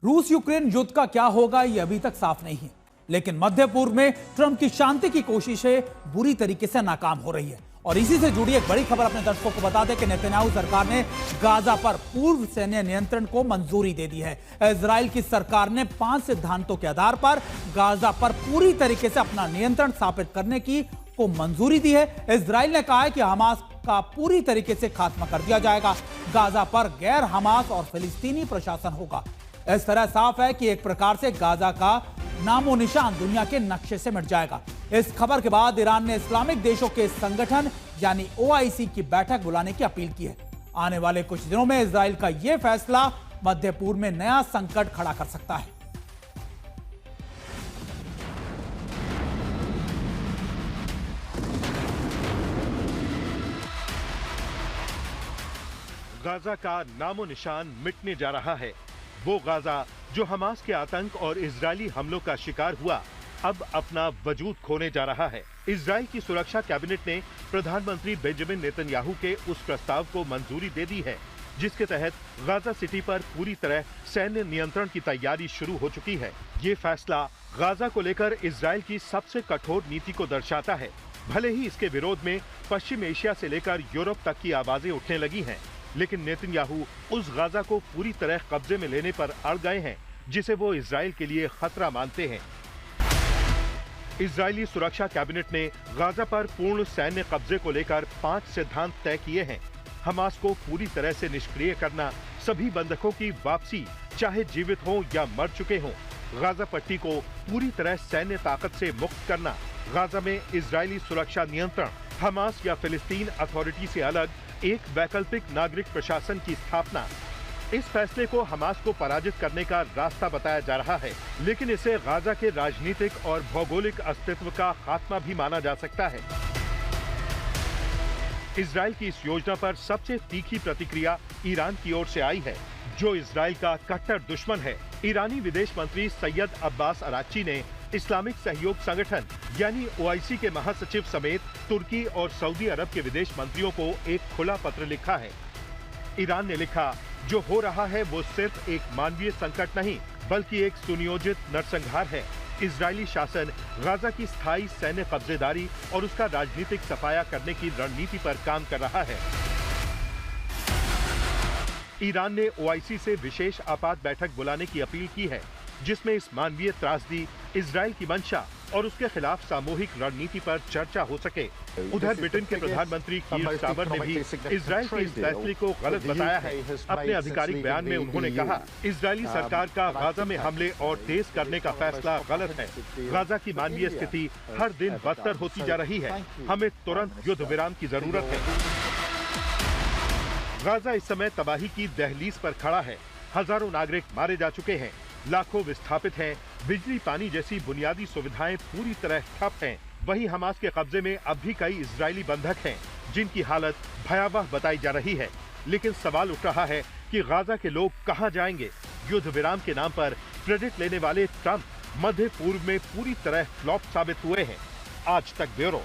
रूस यूक्रेन युद्ध का क्या होगा ये अभी तक साफ नहीं है, लेकिन मध्य पूर्व में ट्रंप की शांति की कोशिशें बुरी तरीके से नाकाम हो रही है। और इसी से जुड़ी एक बड़ी खबर अपने दर्शकों को बता दें कि नेतन्याहू सरकार ने गाजा पर पूर्व सैन्य नियंत्रण को मंजूरी दे दी है। इजराइल की सरकार ने 5 सिद्धांतों के आधार पर गाजा पर पूरी तरीके से अपना नियंत्रण स्थापित करने की को मंजूरी दी है। इजराइल ने कहा है कि हमास का पूरी तरीके से खात्मा कर दिया जाएगा। गाजा पर गैर हमास और फिलिस्तीनी प्रशासन होगा। इस तरह साफ है कि एक प्रकार से गाजा का नामो निशान दुनिया के नक्शे से मिट जाएगा। इस खबर के बाद ईरान ने इस्लामिक देशों के संगठन यानी OIC की बैठक बुलाने की अपील की है। आने वाले कुछ दिनों में इजराइल का यह फैसला मध्य पूर्व में नया संकट खड़ा कर सकता है। गाजा का नामो निशान मिटने जा रहा है। वो गाजा जो हमास के आतंक और इजरायली हमलों का शिकार हुआ, अब अपना वजूद खोने जा रहा है। इजराइल की सुरक्षा कैबिनेट ने प्रधानमंत्री बेंजामिन नेतन्याहू के उस प्रस्ताव को मंजूरी दे दी है, जिसके तहत गाजा सिटी पर पूरी तरह सैन्य नियंत्रण की तैयारी शुरू हो चुकी है। ये फैसला गाजा को लेकर इजराइल की सबसे कठोर नीति को दर्शाता है। भले ही इसके विरोध में पश्चिम एशिया से लेकर यूरोप तक की आवाजें उठने लगी हैं, लेकिन नेतन्याहू उस गाजा को पूरी तरह कब्जे में लेने पर अड़ गए हैं, जिसे वो इजराइल के लिए खतरा मानते हैं। इजरायली सुरक्षा कैबिनेट ने गाजा पर पूर्ण सैन्य कब्जे को लेकर 5 सिद्धांत तय किए हैं। हमास को पूरी तरह से निष्क्रिय करना, सभी बंधकों की वापसी चाहे जीवित हों या मर चुके हों, गाजा पट्टी को पूरी तरह सैन्य ताकत से मुक्त करना, गाजा में इजरायली सुरक्षा नियंत्रण, हमास या फिलिस्तीन अथॉरिटी से अलग एक वैकल्पिक नागरिक प्रशासन की स्थापना। इस फैसले को हमास को पराजित करने का रास्ता बताया जा रहा है, लेकिन इसे गाजा के राजनीतिक और भौगोलिक अस्तित्व का खात्मा भी माना जा सकता है। इजराइल की इस योजना पर सबसे तीखी प्रतिक्रिया ईरान की ओर से आई है, जो इजराइल का कट्टर दुश्मन है। ईरानी विदेश मंत्री सैयद अब्बास अराक्ची ने इस्लामिक सहयोग संगठन यानी OIC के महासचिव समेत तुर्की और सऊदी अरब के विदेश मंत्रियों को एक खुला पत्र लिखा है। ईरान ने लिखा, जो हो रहा है वो सिर्फ एक मानवीय संकट नहीं, बल्कि एक सुनियोजित नरसंहार है। इजरायली शासन गाजा की स्थायी सैन्य कब्जेदारी और उसका राजनीतिक सफाया करने की रणनीति पर काम कर रहा है। ईरान ने OIC से विशेष आपात बैठक बुलाने की अपील की है, जिसमें इस मानवीय त्रासदी, इजराइल की मंशा और उसके खिलाफ सामूहिक रणनीति पर चर्चा हो सके। उधर ब्रिटेन के प्रधानमंत्री कीर स्टारमर ने भी इजराइल के इस फैसले को गलत बताया है। अपने आधिकारिक बयान में उन्होंने कहा, इजरायली सरकार का गाजा में हमले और तेज करने का फैसला गलत है। गाजा की मानवीय स्थिति हर दिन बदतर होती जा रही है। हमें तुरंत युद्ध विराम की जरूरत है। गाजा इस समय तबाही की दहलीज पर खड़ा है। हजारों नागरिक मारे जा चुके हैं, लाखों विस्थापित हैं, बिजली पानी जैसी बुनियादी सुविधाएं पूरी तरह ठप हैं। वहीं हमास के कब्जे में अब भी कई इजरायली बंधक हैं, जिनकी हालत भयावह बताई जा रही है। लेकिन सवाल उठ रहा है कि गाजा के लोग कहां जाएंगे? युद्ध विराम के नाम पर क्रेडिट लेने वाले ट्रंप मध्य पूर्व में पूरी तरह फ्लॉप साबित हुए हैं। आज तक ब्यूरो।